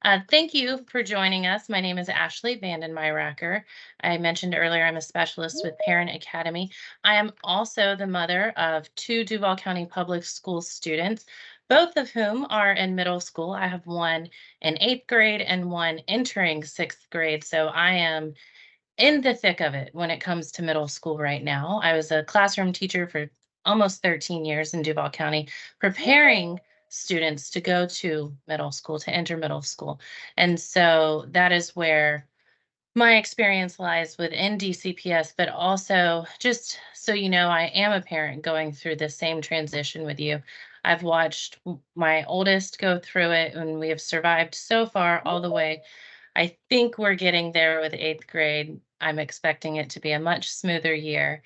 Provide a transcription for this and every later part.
Thank you for joining us. My name is Ashley Vandenmyracker. I mentioned earlier I'm a specialist with Parent Academy. I am also the mother of two Duval County Public School students, both of whom are in middle school. I have one in eighth grade and one entering sixth grade. So I am in the thick of it when it comes to middle school right now. I was a classroom teacher for almost 13 years in Duval County, preparing students to go to middle school, to enter middle school. And so that is where my experience lies within DCPS, but also just so you know, I am a parent going through the same transition with you. I've watched my oldest go through it, and we have survived so far all the way. I think we're getting there with eighth grade. I'm expecting it to be a much smoother year.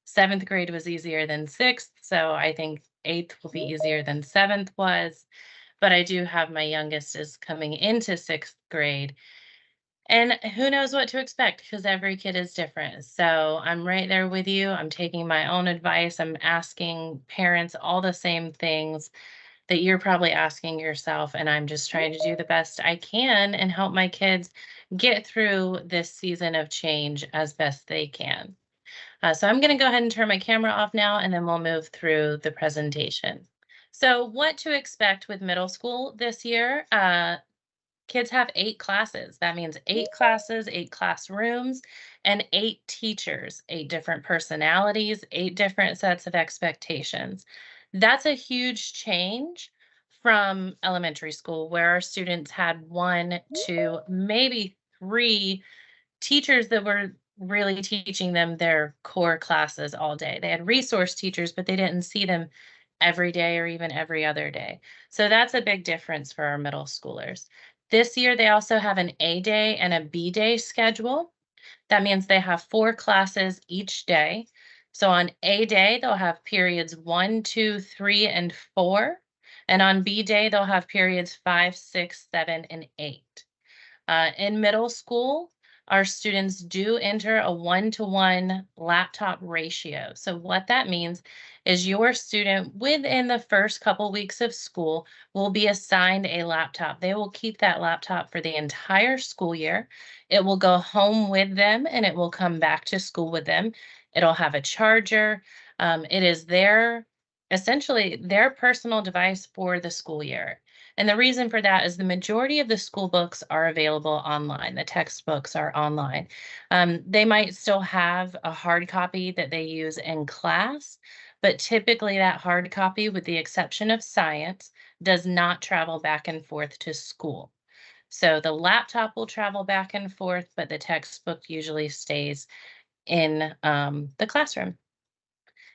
Seventh grade was easier than sixth, so I think eighth will be easier than seventh was. But I do have my youngest is coming into sixth grade, and who knows what to expect because every kid is different. So I'm right there with you. I'm taking my own advice. I'm asking parents all the same things that you're probably asking yourself. And I'm just trying to do the best I can and help my kids get through this season of change as best they can. So I'm going to go ahead and turn my camera off now, and then we'll move through the presentation. So what to expect with middle school this year? Kids have 8 classes. That means 8 classes, 8 classrooms, and 8 teachers, 8 different personalities, 8 different sets of expectations. That's a huge change from elementary school, where our students had 1, 2, maybe 3 teachers that were really teaching them their core classes all day. They had resource teachers, but they didn't see them every day or even every other day. So that's a big difference for our middle schoolers. This year, they also have an A day and a B day schedule. That means they have 4 classes each day. So on A day, they'll have periods 1, 2, 3, and 4. And on B day, they'll have periods 5, 6, 7, and 8. In middle school, our students do enter a 1-to-1 laptop ratio. So what that means is your student within the first couple weeks of school will be assigned a laptop. They will keep that laptop for the entire school year. It will go home with them and it will come back to school with them. It'll have a charger. It is essentially their personal device for the school year. And the reason for that is the majority of the school books are available online. The textbooks are online. They might still have a hard copy that they use in class, but typically that hard copy, with the exception of science, does not travel back and forth to school. So the laptop will travel back and forth, but the textbook usually stays in the classroom.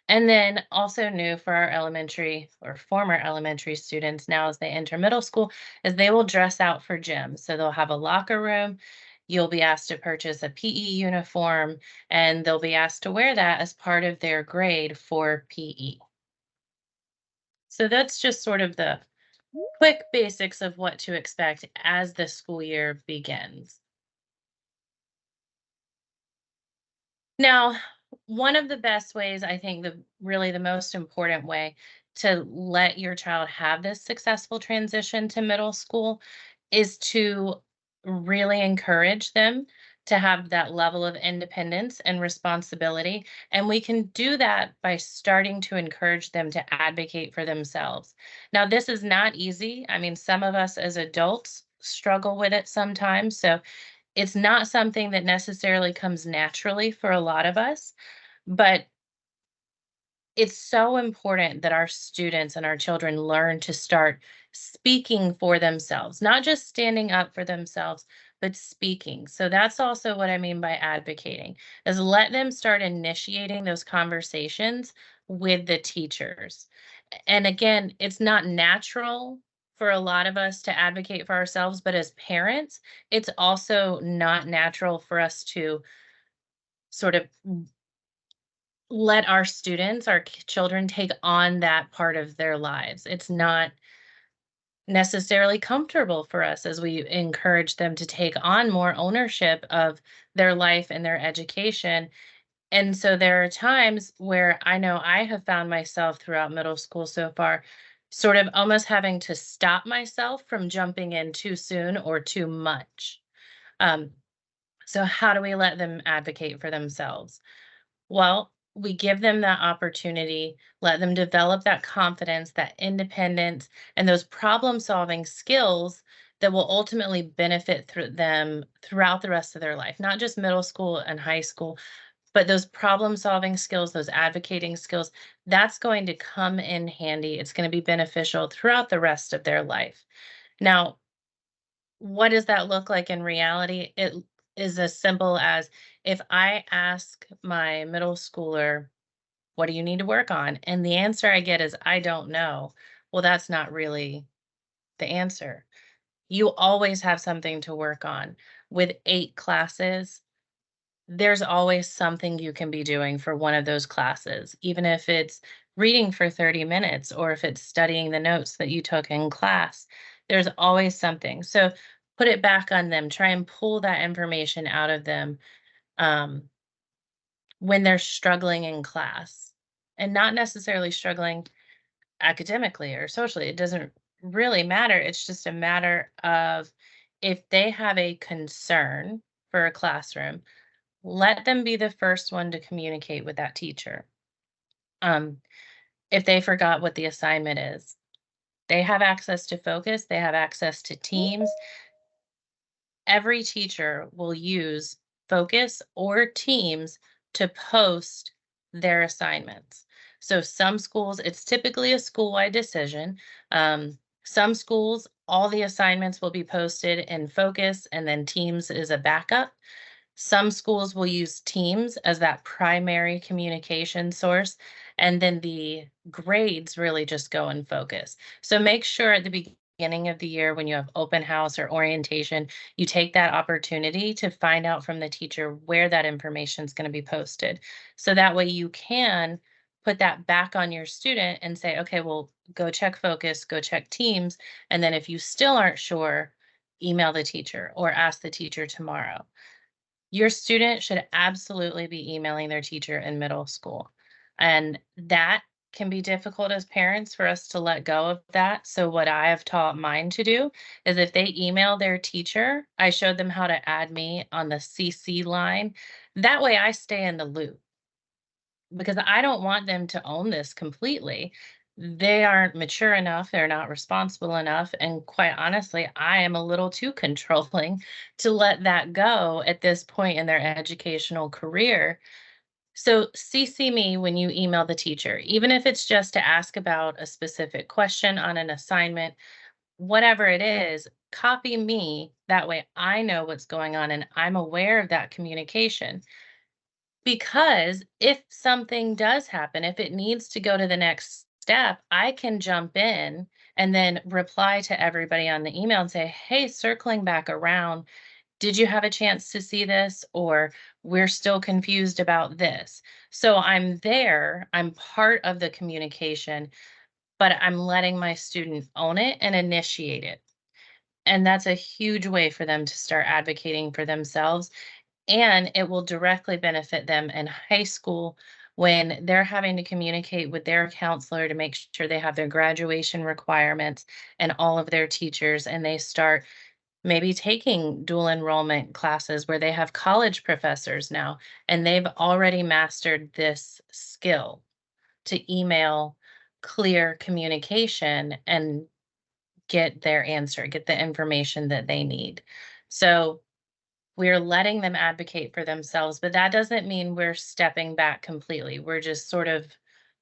And then also new for our elementary or former elementary students now as they enter middle school is they will dress out for gym. So they'll have a locker room. You'll be asked to purchase a PE uniform, and they'll be asked to wear that as part of their grade for PE. So that's just sort of the quick basics of what to expect as the school year begins. Now, one of the best ways, I think the most important way to let your child have this successful transition to middle school is to really encourage them to have that level of independence and responsibility. And we can do that by starting to encourage them to advocate for themselves. Now, this is not easy. I mean, some of us as adults struggle with it sometimes. So it's not something that necessarily comes naturally for a lot of us, but it's so important that our students and our children learn to start speaking for themselves, not just standing up for themselves, but speaking. So that's also what I mean by advocating, is let them start initiating those conversations with the teachers. And again, it's not natural for a lot of us to advocate for ourselves, but as parents, it's also not natural for us to sort of let our students, our children take on that part of their lives. It's not necessarily comfortable for us as we encourage them to take on more ownership of their life and their education. And so there are times where I know I have found myself throughout middle school so far sort of almost having to stop myself from jumping in too soon or too much. Um, so, how do we let them advocate for themselves? Well, we give them that opportunity, let them develop that confidence, that independence, and those problem solving skills that will ultimately benefit them throughout the rest of their life, not just middle school and high school, but those problem solving skills, those advocating skills, that's going to come in handy. It's going to be beneficial throughout the rest of their life. Now, what does that look like in reality? It is as simple as if I ask my middle schooler, what do you need to work on? And the answer I get is, I don't know. Well, that's not really the answer. You always have something to work on. With 8 classes, there's always something you can be doing for one of those classes, even if it's reading for 30 minutes or if it's studying the notes that you took in class. There's always something. So put it back on them. Try and pull that information out of them um, when they're struggling in class and not necessarily struggling academically or socially. It doesn't really matter. It's just a matter of if they have a concern for a classroom, let them be the first one to communicate with that teacher. Um, if they forgot what the assignment is, they have access to focus, they have access to teams. Every teacher will use focus or teams to post their assignments. So some schools, it's typically a school-wide decision. Some schools, all the assignments will be posted in focus and then teams is a backup. Some schools will use Teams as that primary communication source, and then the grades really just go in focus. So make sure at the beginning of the year when you have open house or orientation, you take that opportunity to find out from the teacher where that information is going to be posted. So that way you can put that back on your student and say, okay, well, go check focus, go check Teams. And then if you still aren't sure, email the teacher or ask the teacher tomorrow. Your student should absolutely be emailing their teacher in middle school. And that can be difficult as parents for us to let go of that. So, what I have taught mine to do is if they email their teacher, I showed them how to add me on the CC line. That way, I stay in the loop because I don't want them to own this completely. They aren't mature enough, they're not responsible enough, and quite honestly, I am a little too controlling to let that go at this point in their educational career. So CC me when you email the teacher, even if it's just to ask about a specific question on an assignment, whatever it is, copy me. That way I know what's going on and I'm aware of that communication. Because if something does happen, if it needs to go to the next step, I can jump in and then reply to everybody on the email and say, hey, circling back around, did you have a chance to see this? Or we're still confused about this. So I'm there, I'm part of the communication, but I'm letting my student own it and initiate it. And that's a huge way for them to start advocating for themselves, and it will directly benefit them in high school when they're having to communicate with their counselor to make sure they have their graduation requirements and all of their teachers, and they start maybe taking dual enrollment classes where they have college professors now, and they've already mastered this skill to email clear communication and get their answer, get the information that they need. So we're letting them advocate for themselves, but that doesn't mean we're stepping back completely. We're just sort of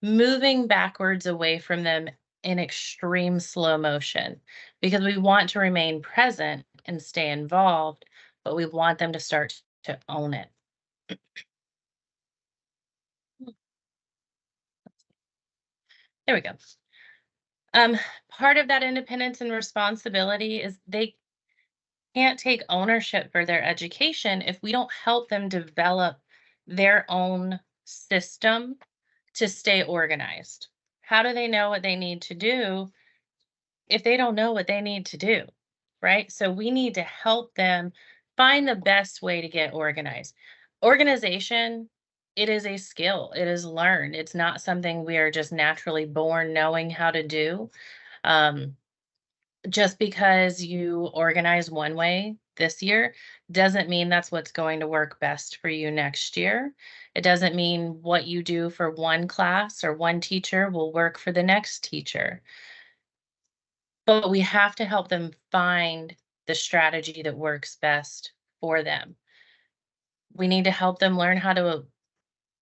moving backwards away from them in extreme slow motion because we want to remain present and stay involved, but we want them to start to own it. There we go. Um, Part of that independence and responsibility is they can't take ownership for their education if we don't help them develop their own system to stay organized. How do they know what they need to do if they don't know what they need to do? Right? So we need to help them find the best way to get organized. Organization, it is a skill, it is learned. It's not something we are just naturally born knowing how to do. Um, just because you organize one way this year doesn't mean that's what's going to work best for you next year. It doesn't mean what you do for one class or one teacher will work for the next teacher. But we have to help them find the strategy that works best for them. We need to help them learn how to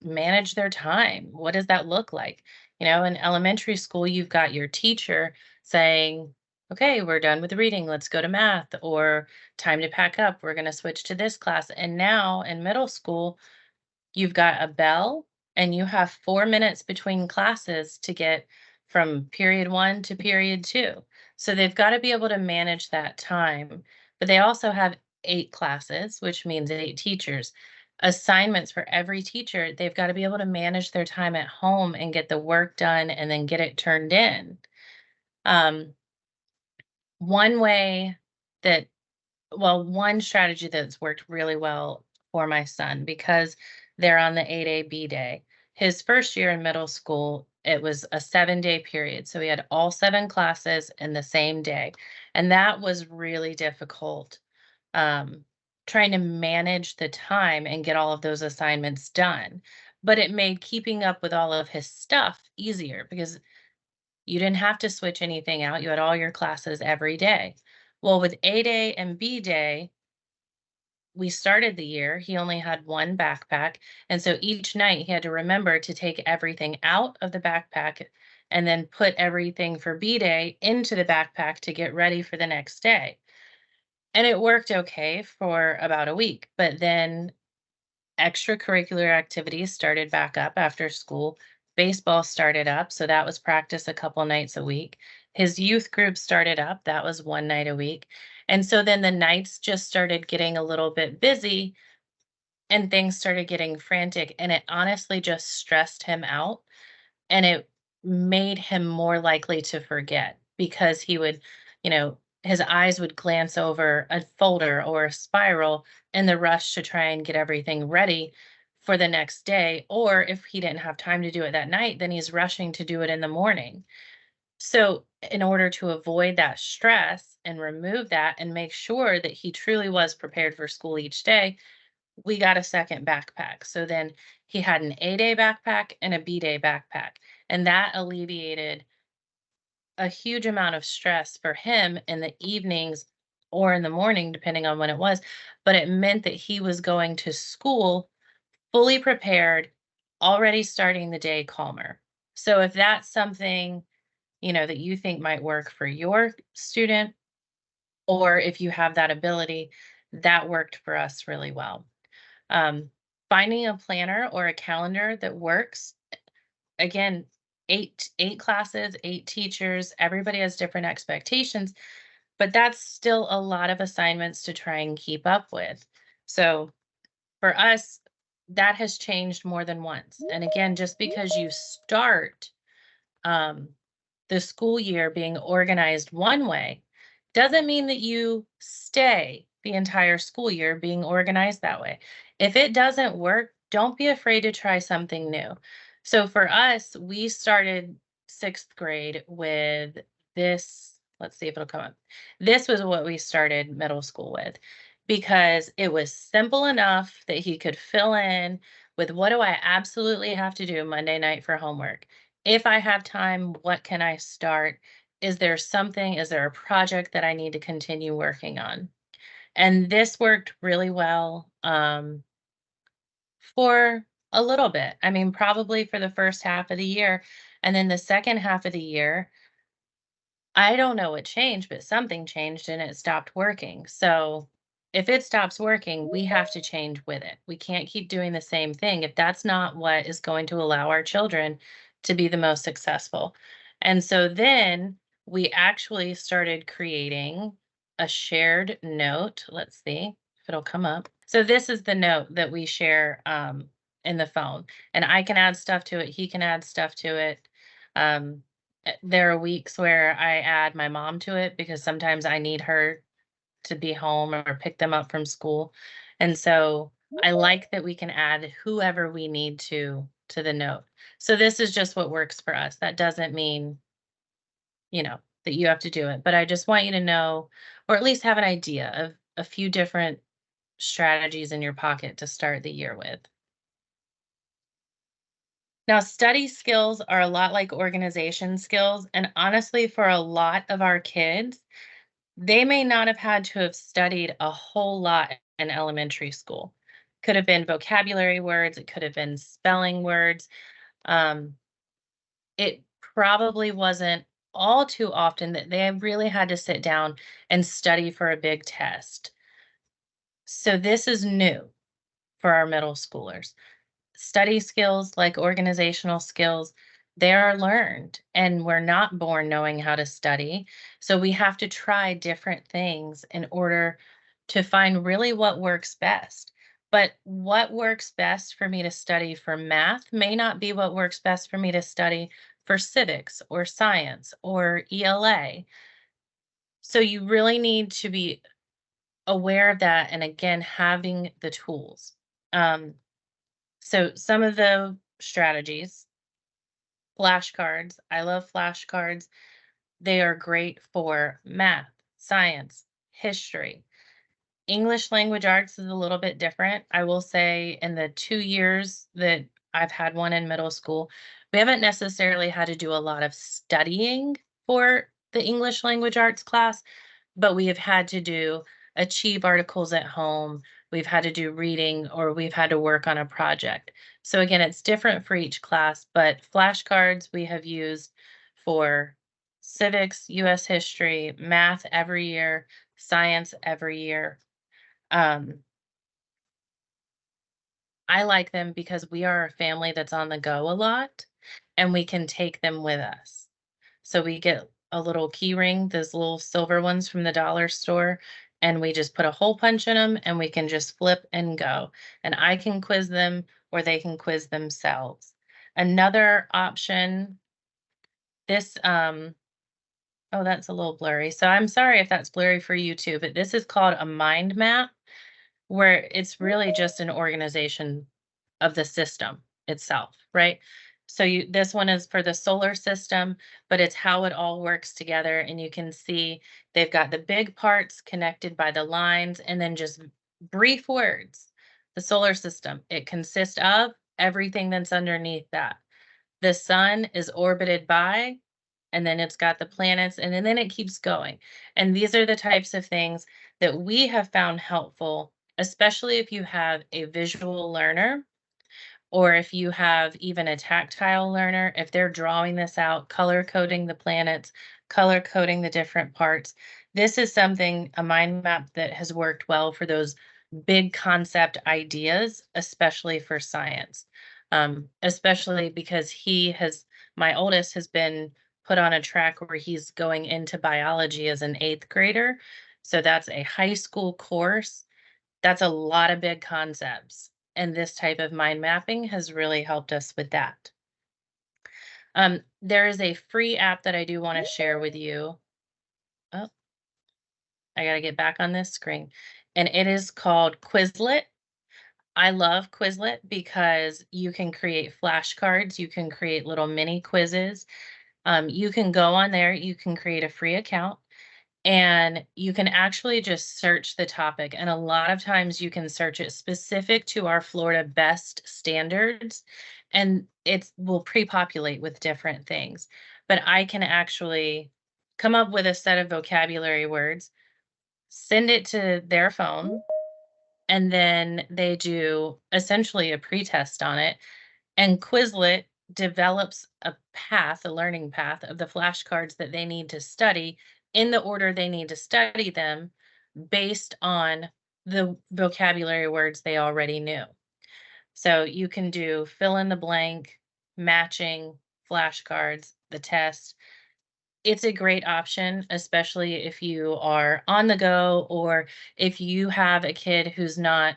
manage their time. What does that look like? In elementary school, you've got your teacher saying, okay, we're done with reading. Let's go to math, or time to pack up. We're going to switch to this class. And now in middle school, you've got a bell and you have 4 minutes between classes to get from period one to period two. So they've got to be able to manage that time. But they also have 8 classes, which means 8 teachers. Assignments for every teacher, they've got to be able to manage their time at home and get the work done and then get it turned in. Um, one way that one strategy that's worked really well for my son, because they're on the 8A B day. His first year in middle school, it was a 7-day period. So he had all 7 classes in the same day. And that was really difficult, um, trying to manage the time and get all of those assignments done. But it made keeping up with all of his stuff easier because you didn't have to switch anything out. You had all your classes every day. Well, with A day and B day, we started the year, he only had one backpack. And so each night he had to remember to take everything out of the backpack and then put everything for B day into the backpack to get ready for the next day. And it worked okay for about a week. But then extracurricular activities started back up after school. Baseball started up, so that was practice a couple nights a week. His youth group started up, that was one night a week. And so then the nights just started getting a little bit busy and things started getting frantic. And it honestly just stressed him out. And it made him more likely to forget because he would, his eyes would glance over a folder or a spiral in the rush to try and get everything ready for the next day. Or if he didn't have time to do it that night, then he's rushing to do it in the morning. So, in order to avoid that stress and remove that and make sure that he truly was prepared for school each day, we got a second backpack. So then he had an A-day backpack and a B-day backpack. And that alleviated a huge amount of stress for him in the evenings or in the morning, depending on when it was. But it meant that he was going to school fully prepared, already starting the day calmer. So if that's something, that you think might work for your student, or if you have that ability, that worked for us really well. Um, Finding a planner or a calendar that works. Again, eight classes, 8 teachers, everybody has different expectations, but that's still a lot of assignments to try and keep up with. So for us, that has changed more than once. And again, just because you start um, the school year being organized one way doesn't mean that you stay the entire school year being organized that way. If it doesn't work, don't be afraid to try something new. So for us, we started 6th grade with this. Let's see if it'll come up. This was what we started middle school with because it was simple enough that he could fill in with what do I absolutely have to do Monday night for homework. If I have time, what can I start? Is there a project that I need to continue working on? And this worked really well for a little bit. I mean, probably for the first half of the year. And then the second half of the year, I don't know what changed, but something changed and it stopped working. So if it stops working, we have to change with it. We can't keep doing the same thing if that's not what is going to allow our children to be the most successful. And so then we actually started creating a shared note. Let's see if it'll come up. So this is the note that we share in the phone, and I can add stuff to it. He can add stuff to it. Um, there are weeks where I add my mom to it because sometimes I need her to be home or pick them up from school. And so I like that we can add whoever we need to the note. So this is just what works for us. That doesn't mean, that you have to do it, but I just want you to know, or at least have an idea of a few different strategies in your pocket to start the year with. Now, study skills are a lot like organization skills. And honestly, for a lot of our kids, they may not have had to have studied a whole lot in elementary school. Could have been vocabulary words, it could have been spelling words. Um, it probably wasn't all too often that they really had to sit down and study for a big test. So, this is new for our middle schoolers. Study skills like organizational skills, they are learned, and we're not born knowing how to study. So we have to try different things in order to find really what works best. But what works best for me to study for math may not be what works best for me to study for civics or science or ELA. So you really need to be aware of that, and again, having the tools. Um, so some of the strategies, flashcards. I love flashcards. They are great for math, science, history. English language arts is a little bit different. I will say in the 2 years that I've had one in middle school, we haven't necessarily had to do a lot of studying for the English language arts class, but we have had to do achieve articles at home. We've had to do reading, or we've had to work on a project. So again, it's different for each class, but flashcards we have used for civics, US history, math every year, science every year. Um, I like them because we are a family that's on the go a lot, and we can take them with us. So we get a little key ring, those little silver ones from the dollar store, and we just put a hole punch in them and we can just flip and go. And I can quiz them or they can quiz themselves. Another option, this oh, that's a little blurry. So I'm sorry if that's blurry for you too, but this is called a mind map, where it's really just an organization of the system itself, right? So this one is for the solar system, but it's how it all works together. And you can see they've got the big parts connected by the lines, and then just brief words. The solar system, it consists of everything that's underneath that. The sun is orbited by, and then it's got the planets, and then it keeps going. And these are the types of things that we have found helpful, especially if you have a visual learner, or if you have even a tactile learner, if they're drawing this out, color coding the planets, color coding the different parts. This is something, a mind map, that has worked well for those big concept ideas, especially for science. Especially because my oldest has been put on a track where he's going into biology as an eighth grader. So that's a high school course. That's a lot of big concepts, and this type of mind mapping has really helped us with that. There is a free app that I do want to share with you. Oh, I got to get back on this screen. And it is called Quizlet. I love Quizlet because you can create flashcards, you can create little mini quizzes. You can go on there, you can create a free account, and you can actually just search the topic. And a lot of times you can search it specific to our Florida best standards, and it will pre-populate with different things. But I can actually come up with a set of vocabulary words, send it to their phone, and then they do essentially a pretest on it. And Quizlet develops a path, a learning path of the flashcards that they need to study in the order they need to study them based on the vocabulary words they already knew. So you can do fill in the blank, matching, flashcards, the test. It's a great option, especially if you are on the go, or if you have a kid who's not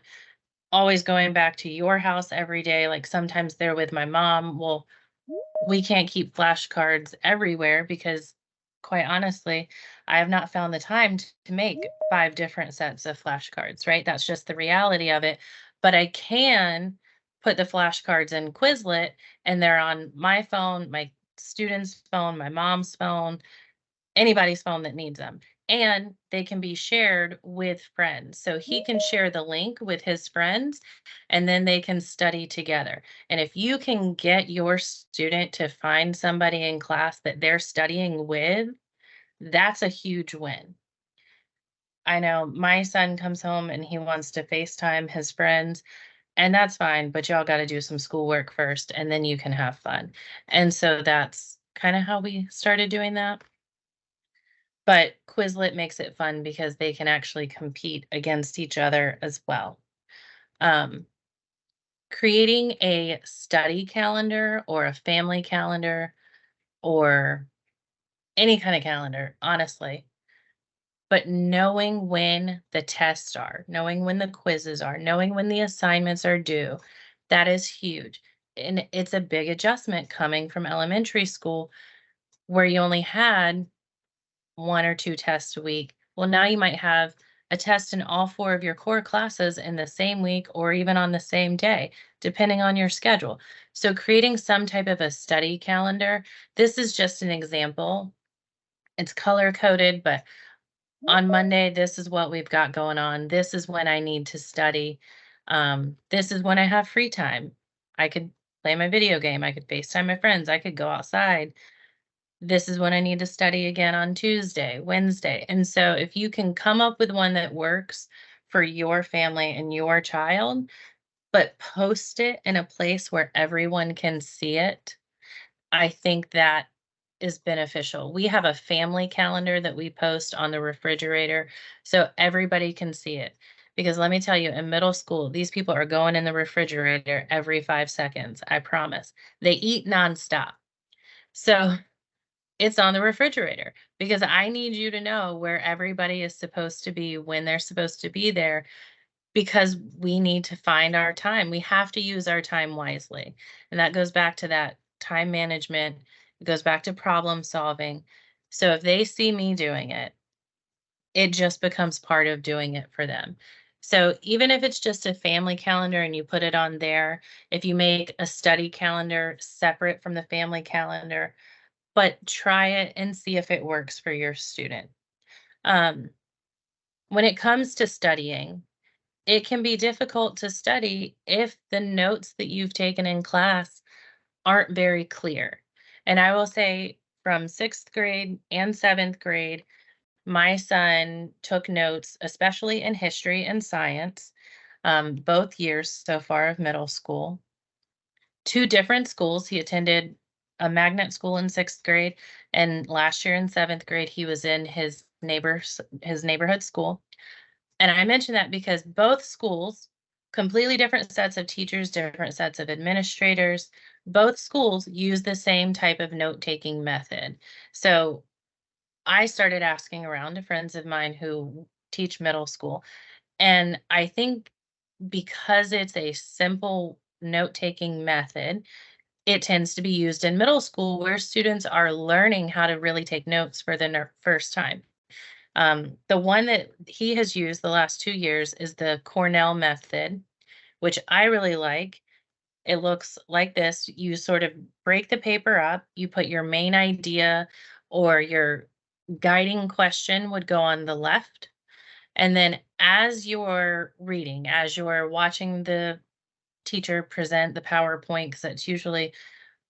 always going back to your house every day. Like sometimes they're with my mom. Well, we can't keep flashcards everywhere because, quite honestly, I have not found the time to make 5 different sets of flashcards, right? That's just the reality of it. But I can put the flashcards in Quizlet, and they're on my phone, my student's phone, my mom's phone. anybody's phone that needs them. And they can be shared with friends. So he can share the link with his friends and then they can study together. And if you can get your student to find somebody in class that they're studying with, that's a huge win. I know my son comes home and he wants to FaceTime his friends, and that's fine, but y'all got to do some schoolwork first and then you can have fun. And so that's kind of how we started doing that. But Quizlet makes it fun because they can actually compete against each other as well. Um, Creating a study calendar or a family calendar or any kind of calendar, honestly, but knowing when the tests are, knowing when the quizzes are, knowing when the assignments are due, that is huge. And it's a big adjustment coming from elementary school where you only had 1 or 2 tests a week. Well, now you might have a test in all 4 of your core classes in the same week or even on the same day, depending on your schedule. So creating some type of a study calendar, this is just an example. It's color coded, but on Monday, this is what we've got going on. This is when I need to study. This is when I have free time. I could play my video game. I could FaceTime my friends. I could go outside. This is when I need to study again on Tuesday, Wednesday. And so if you can come up with one that works for your family and your child, but post it in a place where everyone can see it, I think that is beneficial. We have a family calendar that we post on the refrigerator so everybody can see it. Because let me tell you, in middle school, these people are going in the refrigerator every 5 seconds. I promise. They eat nonstop. So it's on the refrigerator because I need you to know where everybody is supposed to be, when they're supposed to be there, because we need to find our time. We have to use our time wisely. And that goes back to that time management. It goes back to problem solving. So if they see me doing it, it just becomes part of doing it for them. So even if it's just a family calendar and you put it on there, if you make a study calendar separate from the family calendar, but try it and see if it works for your student. Um, when it comes to studying, it can be difficult to study if the notes that you've taken in class aren't very clear. And I will say from 6th grade and 7th grade, my son took notes, especially in history and science, both years so far of middle school. 2 different schools. He attended a magnet school in 6th grade, and last year in 7th grade, he was in his neighborhood school. And I mention that because both schools, completely different sets of teachers, different sets of administrators, both schools use the same type of note-taking method. So I started asking around to friends of mine who teach middle school, and I think because it's a simple note-taking method, it tends to be used in middle school where students are learning how to really take notes for the first time. The one that he has used the last 2 years is the Cornell method, which I really like. It looks like this. You sort of break the paper up, you put your main idea or your guiding question would go on the left. And then as you're reading, as you're watching the teacher present the PowerPoint, because that's usually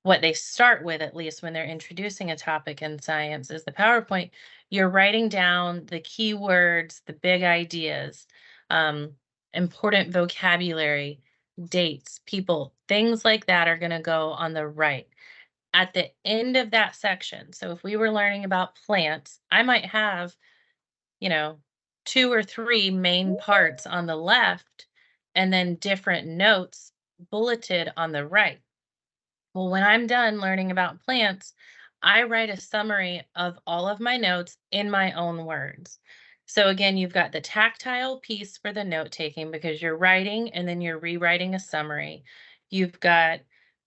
what they start with, at least when they're introducing a topic in science, is the PowerPoint. You're writing down the keywords, the big ideas, um, important vocabulary, dates, people, things like that are going to go on the right. At the end of that section, so if we were learning about plants, I might have, you know, 2 or 3 main parts on the left and then different notes bulleted on the right. Well, when I'm done learning about plants, I write a summary of all of my notes in my own words. So again, you've got the tactile piece for the note taking because you're writing and then you're rewriting a summary. You've got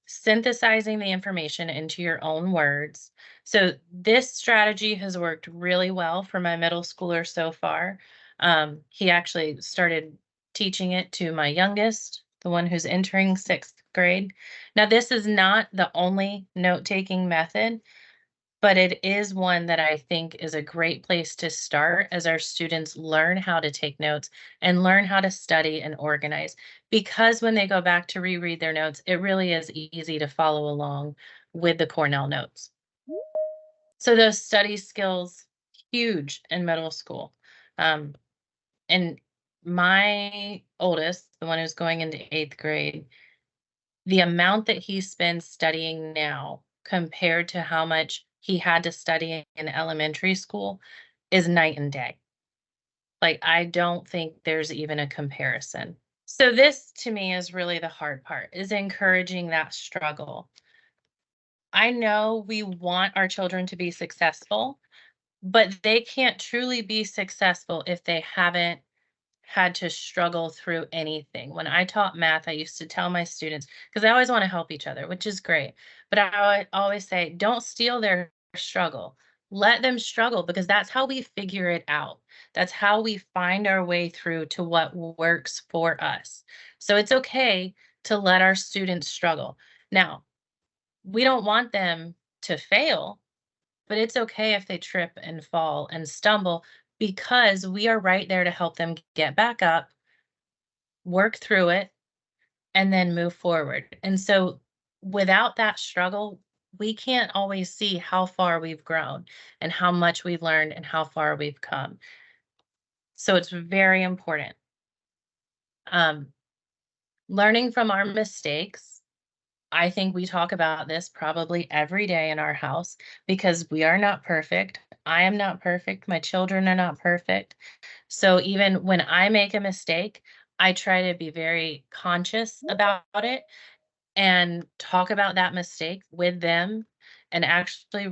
synthesizing the information into your own words. So this strategy has worked really well for my middle schooler so far. He actually started teaching it to my youngest, the one who's entering 6th grade. Now, this is not the only note-taking method, but it is one that I think is a great place to start as our students learn how to take notes and learn how to study and organize. Because when they go back to reread their notes, it really is easy to follow along with the Cornell notes. So those study skills, huge in middle school. Um, and my oldest, the one who's going into 8th grade, the amount that he spends studying now compared to how much he had to study in elementary school is night and day. Like, I don't think there's even a comparison. So this to me is really the hard part, is encouraging that struggle. I know we want our children to be successful, but they can't truly be successful if they haven't had to struggle through anything. When I taught math, I used to tell my students, because I always want to help each other, which is great. But I would always say, don't steal their struggle. Let them struggle because that's how we figure it out. That's how we find our way through to what works for us. So it's okay to let our students struggle. Now, we don't want them to fail, but it's okay if they trip and fall and stumble because we are right there to help them get back up, work through it, and then move forward. And so without that struggle, we can't always see how far we've grown and how much we've learned and how far we've come. So it's very important. Um, Learning from our mistakes. I think we talk about this probably every day in our house because we are not perfect. I am not perfect. My children are not perfect. So even when I make a mistake, I try to be very conscious about it and talk about that mistake with them. And actually,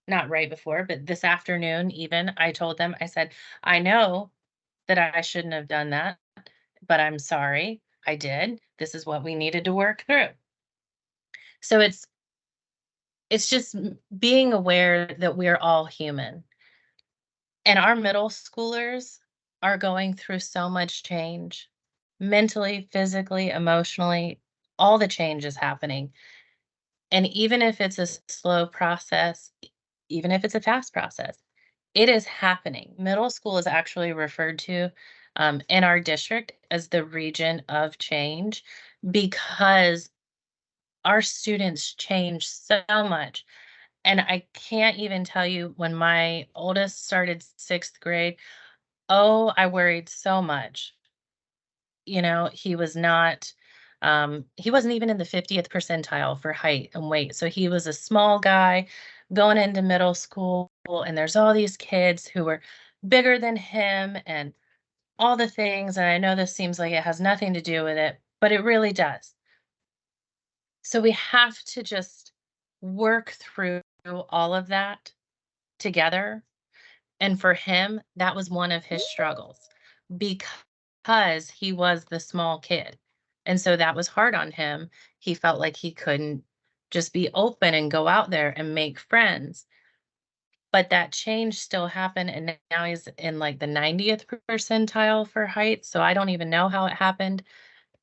not right before, but this afternoon, even, I told them, I said, I know that I shouldn't have done that, but I'm sorry. I did. This is what we needed to work through. So it's just being aware that we're all human. And our middle schoolers are going through so much change mentally, physically, emotionally, all the change is happening. And even if it's a slow process, even if it's a fast process, it is happening. Middle school is actually referred to in our district as the region of change because our students change so much. And I can't even tell you when my oldest started 6th grade, oh, I worried so much. You know, he wasn't even in the 50th percentile for height and weight. So he was a small guy going into middle school, and there's all these kids who were bigger than him and all the things. And I know this seems like it has nothing to do with it, but it really does. So we have to just work through all of that together. And for him, that was one of his struggles because he was the small kid. And so that was hard on him. He felt like he couldn't just be open and go out there and make friends. But that change still happened. And now he's in like the 90th percentile for height. So I don't even know how it happened,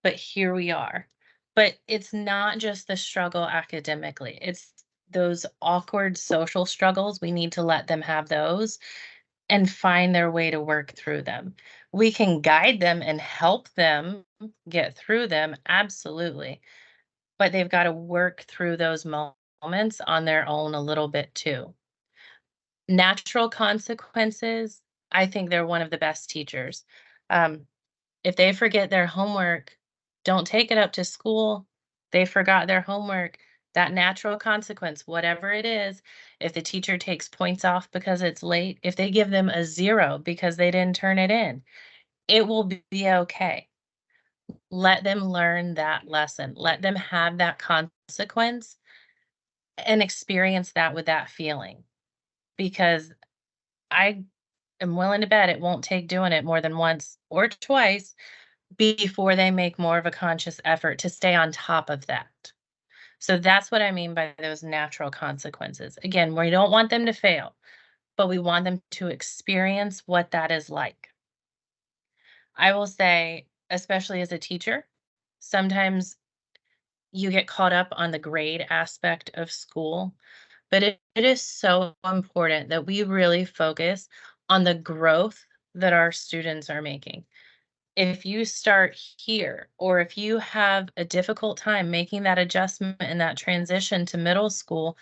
but here we are. But it's not just the struggle academically, it's those awkward social struggles. We need to let them have those and find their way to work through them. We can guide them and help them get through them, absolutely, but they've got to work through those moments on their own a little bit too. Natural consequences, I think they're one of the best teachers. Um, if they forget their homework, don't take it up to school. They forgot their homework. That natural consequence, whatever it is, if the teacher takes points off because it's late, if they give them a 0 because they didn't turn it in, it will be okay. Let them learn that lesson. Let them have that consequence and experience that with that feeling. Because I am willing to bet it won't take doing it more than once or twice before they make more of a conscious effort to stay on top of that. So that's what I mean by those natural consequences. Again, we don't want them to fail, but we want them to experience what that is like. I will say, especially as a teacher, sometimes you get caught up on the grade aspect of school. But it is so important that we really focus on the growth that our students are making. If you start here, or if you have a difficult time making that adjustment and that transition to middle school,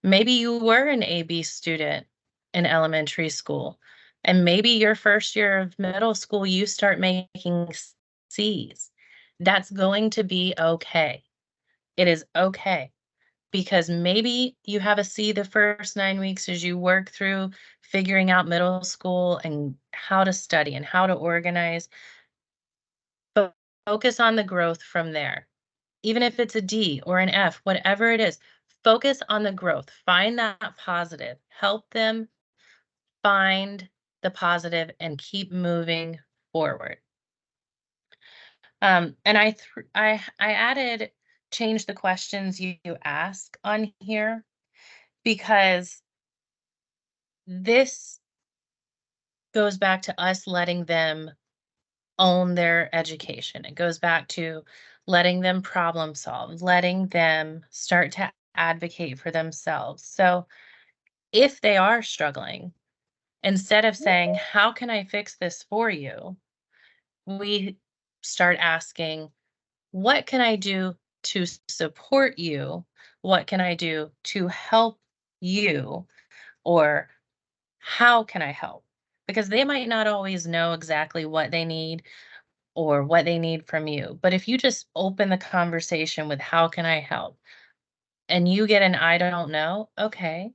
maybe you were an AB student in elementary school, and maybe your first year of middle school, you start making C's. That's going to be okay. It is okay because maybe you have a C the first 9 weeks as you work through figuring out middle school and how to study and how to organize. But focus on the growth from there. Even if it's a D or an F, whatever it is, focus on the growth. Find that positive. Help them find the positive and keep moving forward. And I added change the questions you ask on here because this goes back to us letting them own their education. It goes back to letting them problem solve, letting them start to advocate for themselves. So if they are struggling, instead of saying, how can I fix this for you? We start asking, what can I do to support you? What can I do to help you? Or how can I help? Because they might not always know exactly what they need or what they need from you. But if you just open the conversation with how can I help? And you get an I don't know, okay.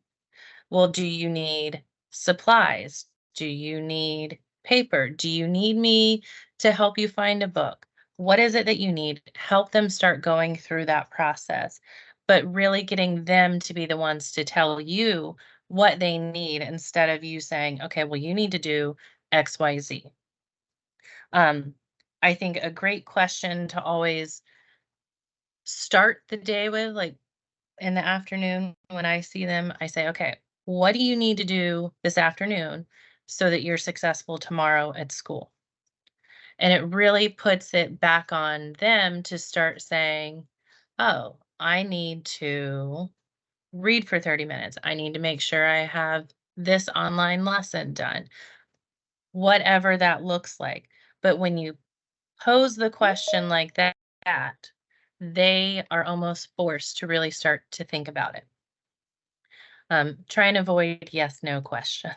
Well, do you need supplies? Do you need paper? Do you need me to help you find a book? What is it that you need? Help them start going through that process, but really getting them to be the ones to tell you what they need instead of you saying, okay, well, you need to do XYZ. Um, I think a great question to always start the day with, like in the afternoon when I see them, I say, okay, what do you need to do this afternoon so that you're successful tomorrow at school? And it really puts it back on them to start saying, oh, I need to read for 30 minutes. I need to make sure I have this online lesson done, whatever that looks like. But when you pose the question like that, they are almost forced to really start to think about it. Try and avoid yes, no questions.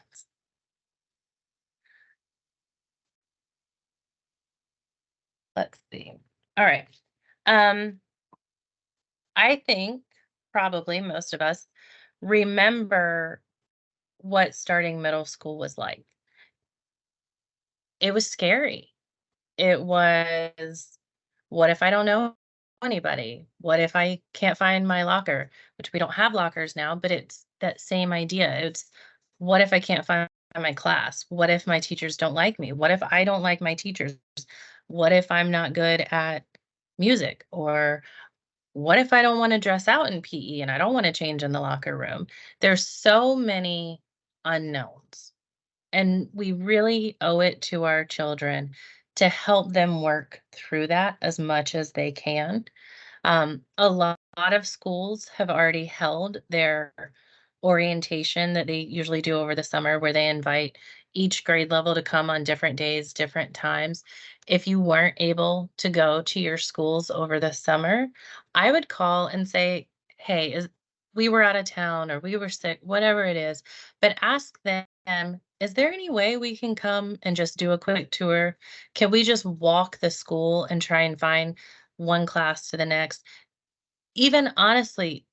Let's see. All right. Um, I think probably most of us remember what starting middle school was like. It was scary. It was, what if I don't know anybody? What if I can't find my locker? Which we don't have lockers now, but it's that same idea. It's, what if I can't find my class? What if my teachers don't like me? What if I don't like my teachers? What if I'm not good at music? Or what if I don't want to dress out in PE and I don't want to change in the locker room? There's so many unknowns. And we really owe it to our children to help them work through that as much as they can. A lot of schools have already held their orientation that they usually do over the summer, where they invite each grade level to come on different days, different times. If you weren't able to go to your schools over the summer, I would call and say, hey, we were out of town or we were sick, whatever it is, but ask them, is there any way we can come and just do a quick tour? Can we just walk the school and try and find one class to the next? Even honestly,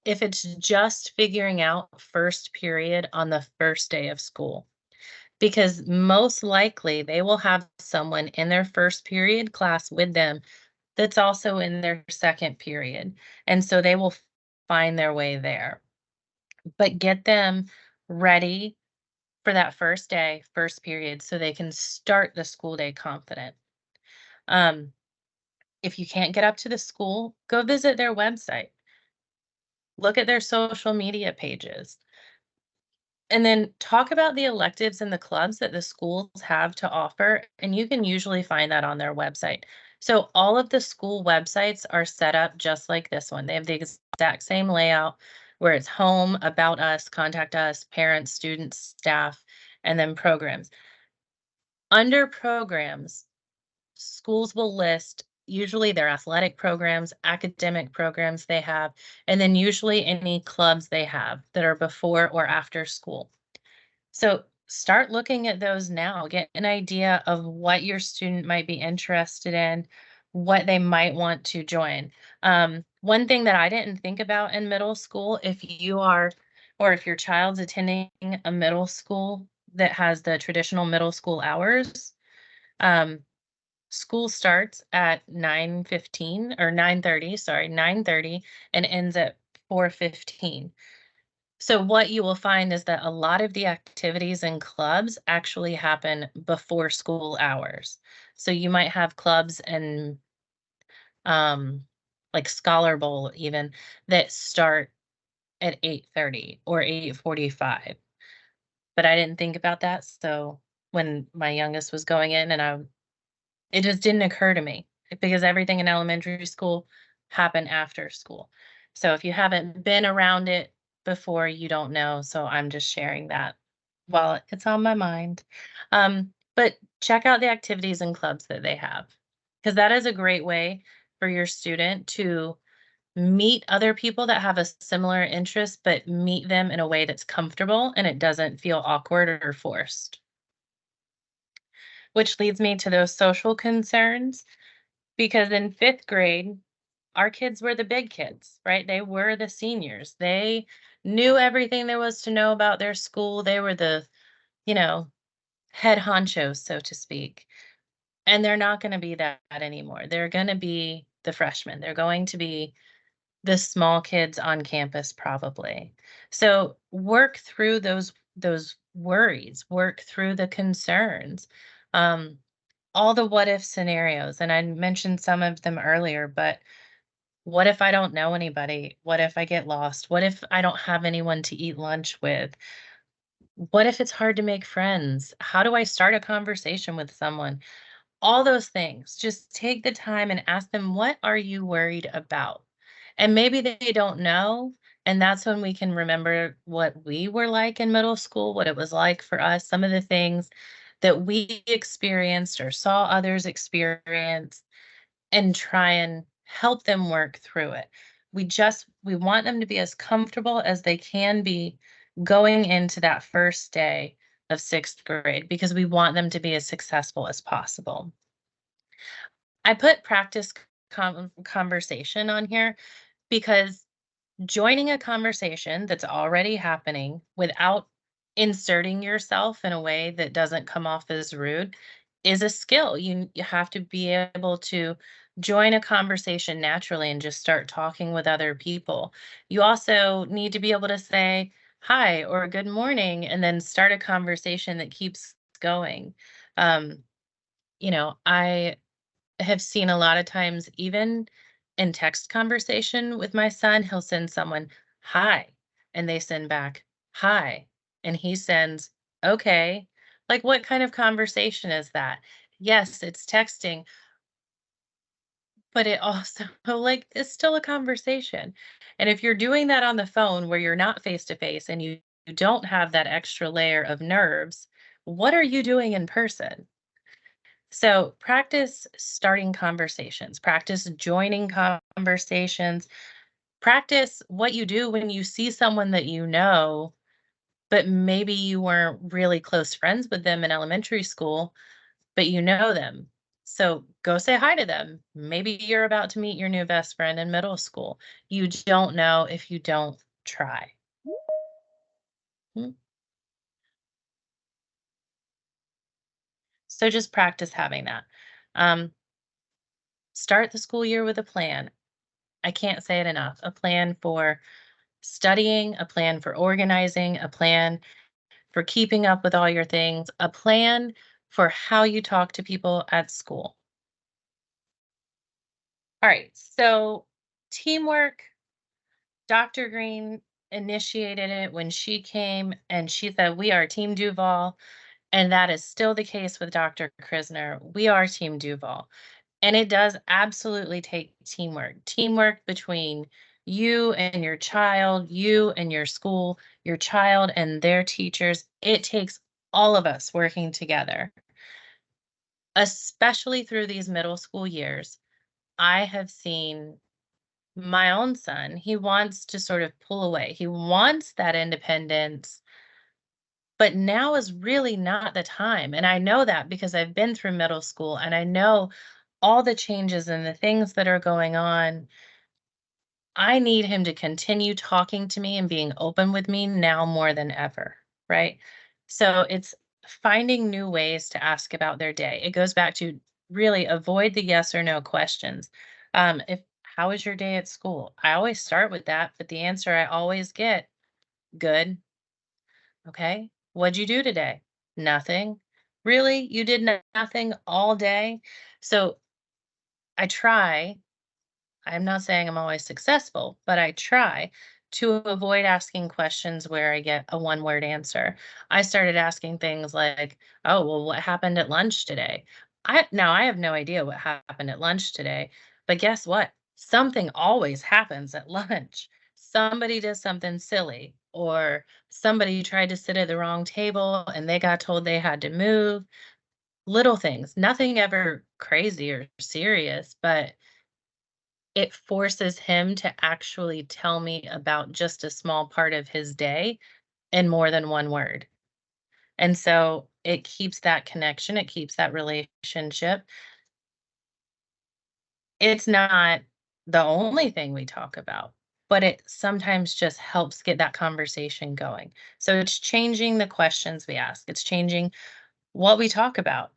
if it's just figuring out first period on the first day of school, because most likely they will have someone in their first period class with them that's also in their second period. And so they will find their way there. But get them ready for that first day, first period, so they can start the school day confident. Um, if you can't get up to the school, go visit their website. Look at their social media pages. And then talk about the electives and the clubs that the schools have to offer, and you can usually find that on their website. So all of the school websites are set up just like this one. They have the exact same layout. where it's home, about us, contact us, parents, students, staff, and then programs. Under programs, schools will list usually their athletic programs, academic programs they have, and then usually any clubs they have that are before or after school. So start looking at those now. Get an idea of what your student might be interested in, what they might want to join. One thing that I didn't think about in middle school, if you are, or if your child's attending a middle school that has the traditional middle school hours, um, school starts at 9:15 or 9:30, sorry, 9:30 and ends at 4:15. So what you will find is that a lot of the activities and clubs actually happen before school hours. So you might have clubs and um like Scholar Bowl even that start at 8:30 or 8:45. But I didn't think about that. So when my youngest was going in and it just didn't occur to me because everything in elementary school happened after school. So if you haven't been around it before, you don't know. So I'm just sharing that while it's on my mind. But check out the activities and clubs that they have because that is a great way for your student to meet other people that have a similar interest, but meet them in a way that's comfortable and it doesn't feel awkward or forced. Which leads me to those social concerns. Because in 5th grade, our kids were the big kids, right? They were the seniors. They knew everything there was to know about their school. They were the, you know, head honchos, so to speak. And they're not going to be that anymore. They're going to be the freshmen. They're going to be the small kids on campus probably. So work through those worries, work through the concerns. Um, all the what if scenarios, and I mentioned some of them earlier, but what if I don't know anybody? What if I get lost? What if I don't have anyone to eat lunch with? What if it's hard to make friends? How do I start a conversation with someone? All those things. Just take the time and ask them, what are you worried about? And maybe they don't know. And that's when we can remember what we were like in middle school, what it was like for us, some of the things that we experienced or saw others experience and try and help them work through it. We want them to be as comfortable as they can be going into that first day of 6th grade because we want them to be as successful as possible. I put practice conversation on here because joining a conversation that's already happening without inserting yourself in a way that doesn't come off as rude is a skill. You have to be able to join a conversation naturally and just start talking with other people. You also need to be able to say hi or good morning and then start a conversation that keeps going. Um, I have seen a lot of times, even in text conversation with my son, he'll send someone, "Hi," and they send back, "Hi," and he sends, "Okay." Like, what kind of conversation is that? Yes, it's texting, but it also, like, it's still a conversation. And if you're doing that on the phone where you're not face to face and you don't have that extra layer of nerves, what are you doing in person? So practice starting conversations, practice joining conversations, practice what you do when you see someone that you know, but maybe you weren't really close friends with them in elementary school, but you know them. So go say hi to them. Maybe you're about to meet your new best friend in middle school. You don't know if you don't try. Mm. So just practice having that. Um, Start the school year with a plan. I can't say it enough. A plan for studying, a plan for organizing, a plan for keeping up with all your things, a plan for how you talk to people at school. All right, so teamwork, Dr. Green initiated it when she came and she said, "We are Team Duval." And that is still the case with Dr. Krisner. We are Team Duval. And it does absolutely take teamwork between You and your child, you and your school, your child and their teachers. It takes all of us working together, especially through these middle school years. I have seen my own son, he wants to sort of pull away. He wants that independence, but now is really not the time. And I know that because I've been through middle school and I know all the changes and the things that are going on. I need him to continue talking to me and being open with me now more than ever, right? So it's finding new ways to ask about their day. It goes back to really avoid the yes or no questions. If how was your day at school? I always start with that, but the answer I always get, good. Okay. What'd you do today? Nothing. Really? You did nothing all day? So I try, I'm not saying I'm always successful, but I try to avoid asking questions where I get a one word answer. I started asking things like, "Oh, well, what happened at lunch today?" I have no idea what happened at lunch today, but guess what? Something always happens at lunch. Somebody does something silly, or somebody tried to sit at the wrong table and they got told they had to move. Little things, nothing ever crazy or serious, but it forces him to actually tell me about just a small part of his day in more than one word. And so it keeps that connection, it keeps that relationship. It's not the only thing we talk about, but it sometimes just helps get that conversation going. So it's changing the questions we ask, it's changing what we talk about.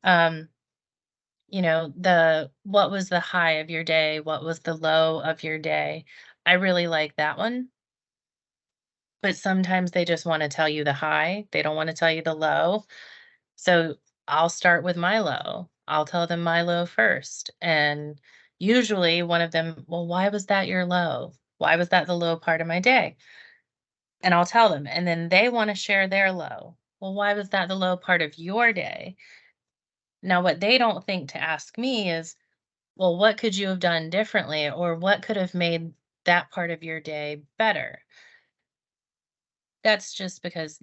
Um, the what was the high of your day? What was the low of your day? I really like that one. But sometimes they just wanna tell you the high, they don't wanna tell you the low. So, I'll start with my low. I'll tell them my low first, and usually one of them, "Well, why was that your low? Why was that the low part of my day?" And I'll tell them, and then they wanna share their low. "Well, why was that the low part of your day?" Now what they don't think to ask me is, "Well, what could you have done differently, or what could have made that part of your day better?" That's just because,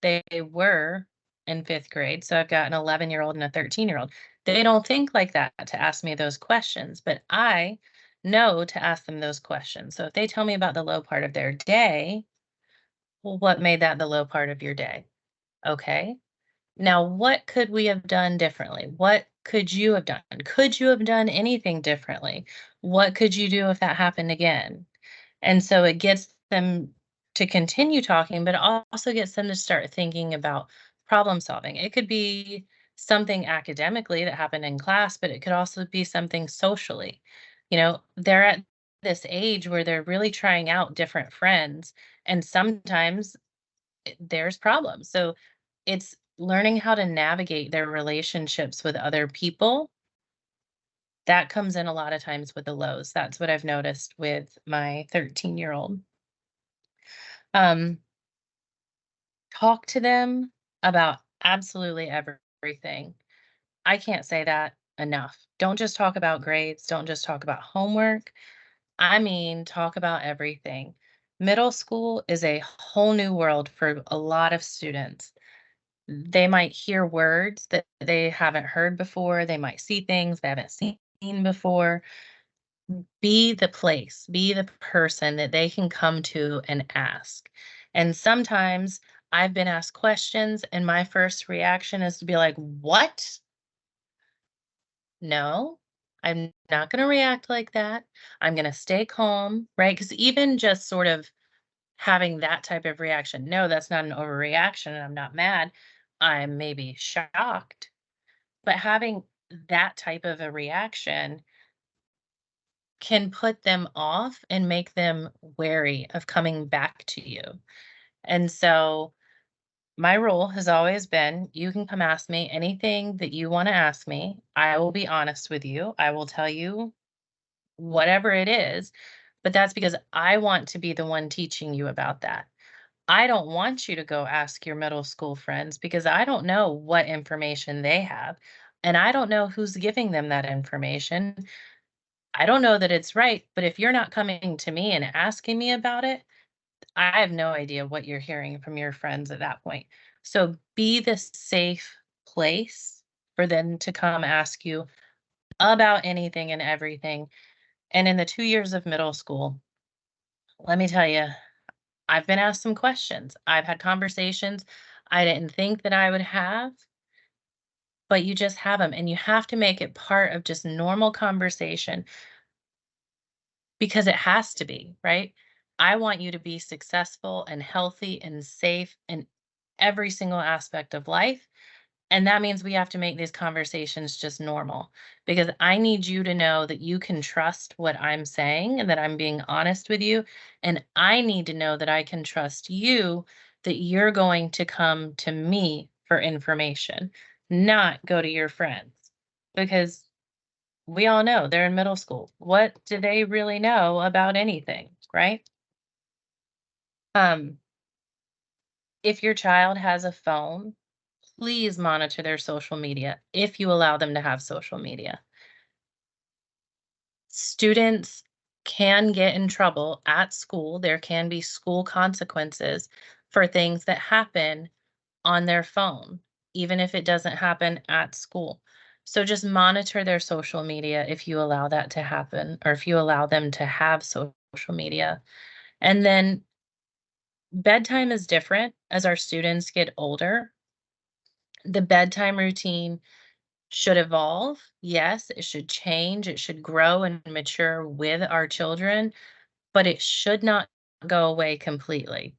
they were in 5th grade, so I've got an 11-year-old and a 13-year-old. They don't think like that to ask me those questions, but I know to ask them those questions. So if they tell me about the low part of their day, well, what made that the low part of your day? Okay. Now, what could we have done differently? What could you have done? Could you have done anything differently? What could you do if that happened again? And so it gets them to continue talking, but also gets them to start thinking about problem solving. It could be something academically that happened in class, but it could also be something socially. They're at this age where they're really trying out different friends, and sometimes there's problems. So it's learning how to navigate their relationships with other people. That comes in a lot of times with the lows. That's what I've noticed with my 13-year-old. Um, Talk to them about absolutely everything. I can't say that enough. Don't just talk about grades, don't just talk about homework. I mean, talk about everything. Middle school is a whole new world for a lot of students. They might hear words that they haven't heard before, they might see things they haven't seen before. Be the place, be the person that they can come to and ask. And sometimes I've been asked questions, and my first reaction is to be like, "What? No, I'm not going to react like that. I'm going to stay calm," right? Because even just sort of having that type of reaction, no, that's not an overreaction, and I'm not mad. I'm maybe shocked, but having that type of a reaction can put them off and make them wary of coming back to you. And so my rule has always been, you can come ask me anything that you want to ask me. I will be honest with you. I will tell you whatever it is, but that's because I want to be the one teaching you about that. I don't want you to go ask your middle school friends because I don't know what information they have. And I don't know who's giving them that information. I don't know that it's right, but if you're not coming to me and asking me about it, I have no idea what you're hearing from your friends at that point. So be the safe place for them to come ask you about anything and everything. And in the 2 years of middle school, let me tell you, I've been asked some questions. I've had conversations I didn't think that I would have, but you just have them, and you have to make it part of just normal conversation because it has to be, right? I want you to be successful and healthy and safe in every single aspect of life. And that means we have to make these conversations just normal because I need you to know that you can trust what I'm saying and that I'm being honest with you. And I need to know that I can trust you, that you're going to come to me for information, not go to your friends. Because we all know they're in middle school. What do they really know about anything, right? Um, if your child has a phone, please monitor their social media if you allow them to have social media. Students can get in trouble at school. There can be school consequences for things that happen on their phone, even if it doesn't happen at school. So just monitor their social media if you allow that to happen or if you allow them to have social media. And then bedtime is different as our students get older. The bedtime routine should evolve. Yes, it should change. It should grow and mature with our children, but it should not go away completely.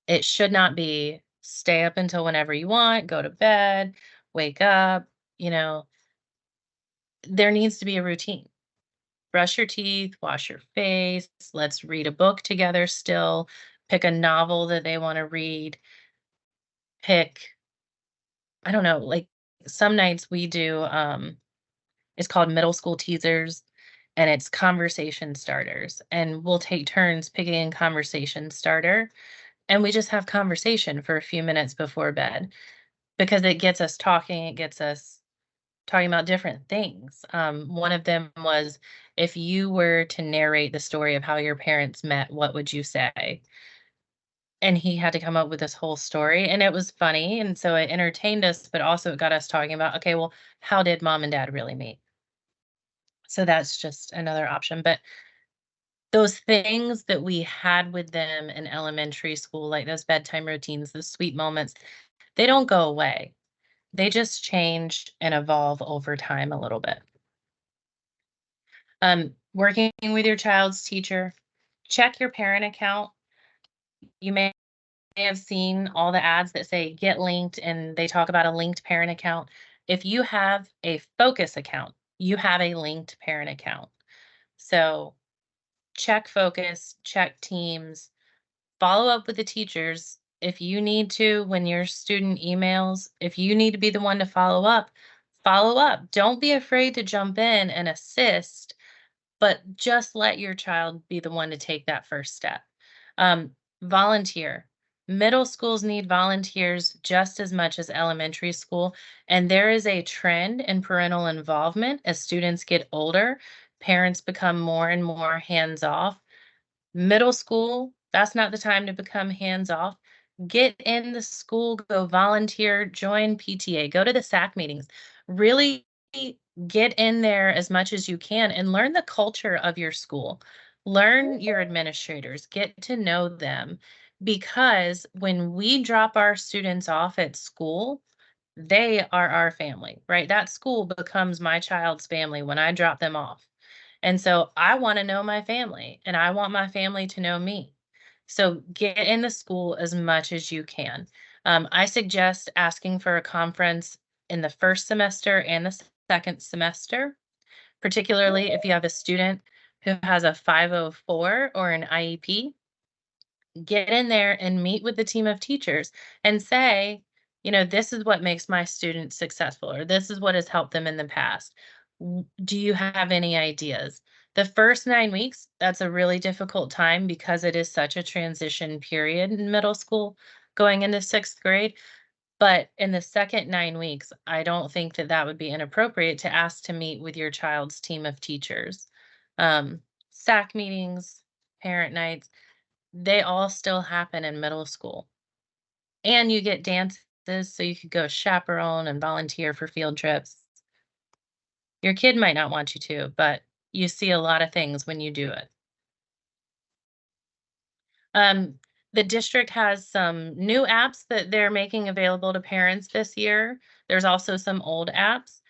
It should not be stay up until whenever you want, go to bed, wake up. You know, there needs to be a routine. Brush your teeth, wash your face. Let's read a book together still. Pick a novel that they want to read. Pick, I don't know, like some nights we do it's called middle school teasers, and it's conversation starters. And we'll take turns picking a conversation starter, and we just have conversation for a few minutes before bed because it gets us talking. It gets us talking about different things. One of them was, if you were to narrate the story of how your parents met, what would you say? And he had to come up with this whole story, and it was funny. And so it entertained us, but also it got us talking about, okay, well, how did mom and dad really meet? So that's just another option. But those things that we had with them in elementary school, like those bedtime routines, those sweet moments, they don't go away. They just change and evolve over time a little bit. Working with your child's teacher, check your parent account. You may have seen all the ads that say get linked and they talk about a linked parent account. If you have a focus account, you have a linked parent account. So check focus, check teams, follow up with the teachers. If you need to, when your student emails, if you need to be the one to follow up, follow up. Don't be afraid to jump in and assist, but just let your child be the one to take that first step. Um, Volunteer. Middle schools need volunteers just as much as elementary school. And there is a trend in parental involvement as students get older. Parents become more and more hands off. Middle school, that's not the time to become hands off. Get in the school, go volunteer, join PTA, go to the SAC meetings. Really get in there as much as you can and learn the culture of your school. Learn your administrators, get to know them because when we drop our students off at school, they are our family, right? That school becomes my child's family when I drop them off. And so I want to know my family and I want my family to know me. So get in the school as much as you can. I suggest asking for a conference in the first semester and the second semester, particularly if you have a student who has a 504 or an IEP. Get in there and meet with the team of teachers and say, this is what makes my students successful, or this is what has helped them in the past. Do you have any ideas? The first 9 weeks, that's a really difficult time because it is such a transition period in middle school going into sixth grade. But in the second 9 weeks, I don't think that that would be inappropriate to ask to meet with your child's team of teachers. Um, SAC meetings, parent nights, they all still happen in middle school. And you get dances, so you could go chaperone and volunteer for field trips. Your kid might not want you to, but you see a lot of things when you do it. Um, the district has some new apps that they're making available to parents this year. There's also some old apps.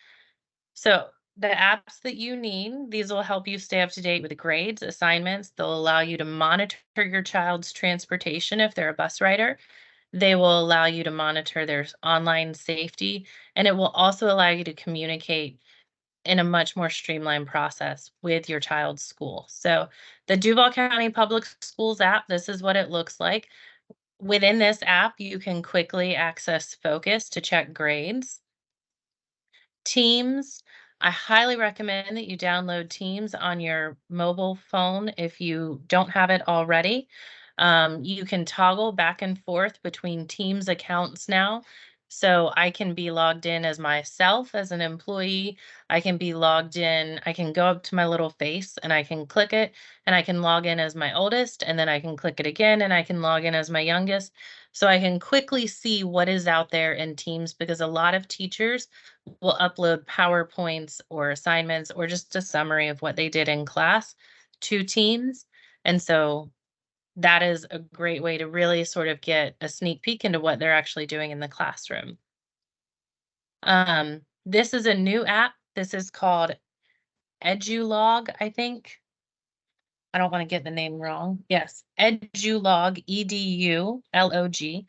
So the apps that you need, these will help you stay up to date with grades, assignments. They'll allow you to monitor your child's transportation if they're a bus rider. They will allow you to monitor their online safety, and it will also allow you to communicate in a much more streamlined process with your child's school. So the Duval County Public Schools app, this is what it looks like. Within this app, you can quickly access Focus to check grades. Teams, I highly recommend that you download Teams on your mobile phone if you don't have it already. You can toggle back and forth between Teams accounts now. So I can be logged in as myself as an employee. I can be logged in. I can go up to my little face and I can click it and I can log in as my oldest and then I can click it again and I can log in as my youngest. So I can quickly see what is out there in Teams because a lot of teachers will upload PowerPoints or assignments or just a summary of what they did in class to Teams. And so that is a great way to really sort of get a sneak peek into what they're actually doing in the classroom. This is a new app. This is called EduLog, I think. I don't want to get the name wrong. Yes, EduLog, EDULOG.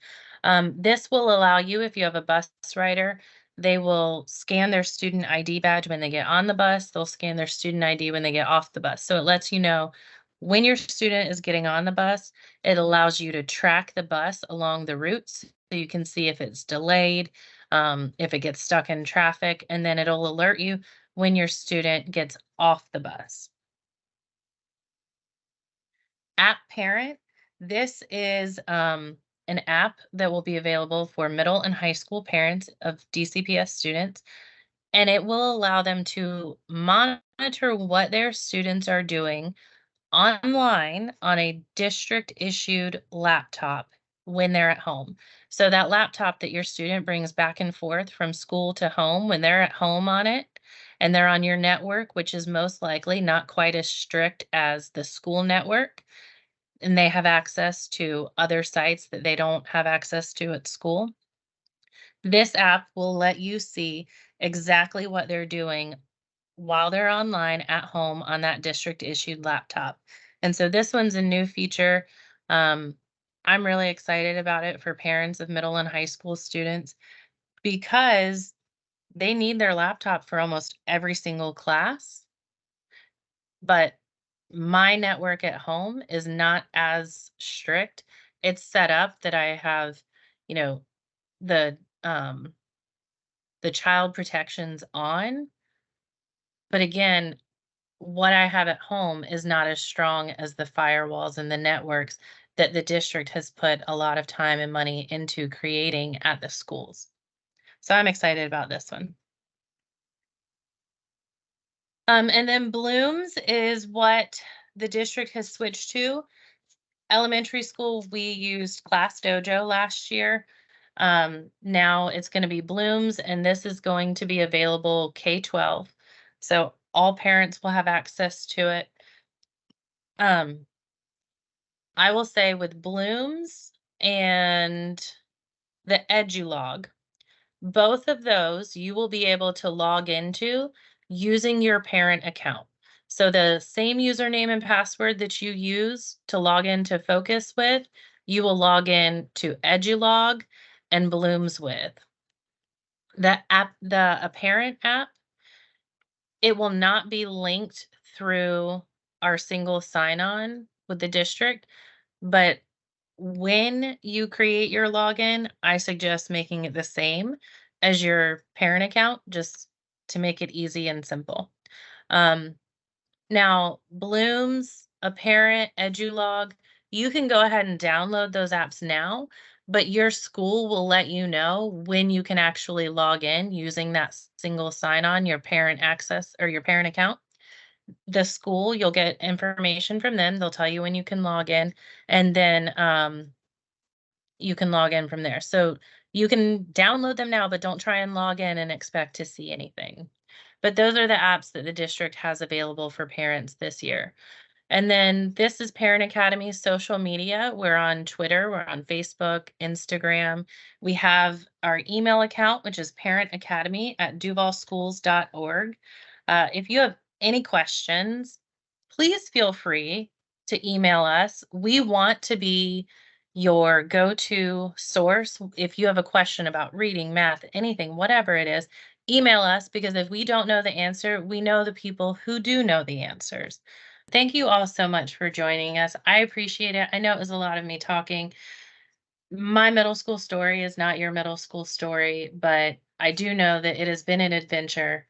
This will allow you, if you have a bus rider, they will scan their student ID badge when they get on the bus. They'll scan their student ID when they get off the bus. So it lets you know when your student is getting on the bus. It allows you to track the bus along the routes so you can see if it's delayed, if it gets stuck in traffic, and then it'll alert you when your student gets off the bus. App Parent. This is an app that will be available for middle and high school parents of DCPS students, and it will allow them to monitor what their students are doing online on a district issued laptop when they're at home. So that laptop that your student brings back and forth from school to home, when they're at home on it and they're on your network, which is most likely not quite as strict as the school network, and they have access to other sites that they don't have access to at school. This app will let you see exactly what they're doing while they're online at home on that district issued laptop. And so this one's a new feature. Um, I'm really excited about it for parents of middle and high school students because they need their laptop for almost every single class. But my network at home is not as strict. It's set up that I have, you know, the um the child protections on, but again, what I have at home is not as strong as the firewalls and the networks that the district has put a lot of time and money into creating at the schools. So I'm excited about this one. And then Blooms is what the district has switched to. Elementary school, we used Class Dojo last year. Now it's going to be Blooms, and this is going to be available K-12. So all parents will have access to it. Um, I will say with Blooms and the EduLog, both of those you will be able to log into using your parent account. So the same username and password that you use to log into Focus with, you will log in to EduLog and Blooms with. The app, a parent app, it will not be linked through our single sign-on with the district, but when you create your login, I suggest making it the same as your parent account, just to make it easy and simple. Um, Now, Blooms, a parent, EduLog, you can go ahead and download those apps now, but your school will let you know when you can actually log in using that single sign-on, your parent access or your parent account. The school, you'll get information from them. They'll tell you when you can log in, and then you can log in from there. So you can download them now, but don't try and log in and expect to see anything. But those are the apps that the district has available for parents this year. And then this is Parent Academy's social media. We're on Twitter, we're on Facebook, Instagram. We have our email account, which is parentacademy@duvalschools.org. If you have any questions, please feel free to email us. We want to be your go-to source. If you have a question about reading, math, anything, whatever it is, email us, because if we don't know the answer, we know the people who do know the answers. Thank you all so much for joining us. I appreciate it. I know it was a lot of me talking. My middle school story is not your middle school story, but I do know that it has been an adventure.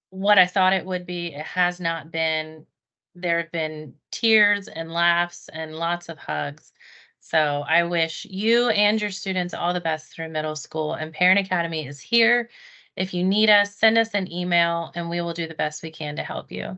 What I thought it would be, it has not been. There have been tears and laughs and lots of hugs. So I wish you and your students all the best through middle school. And Parent Academy is here. If you need us, send us an email and we will do the best we can to help you.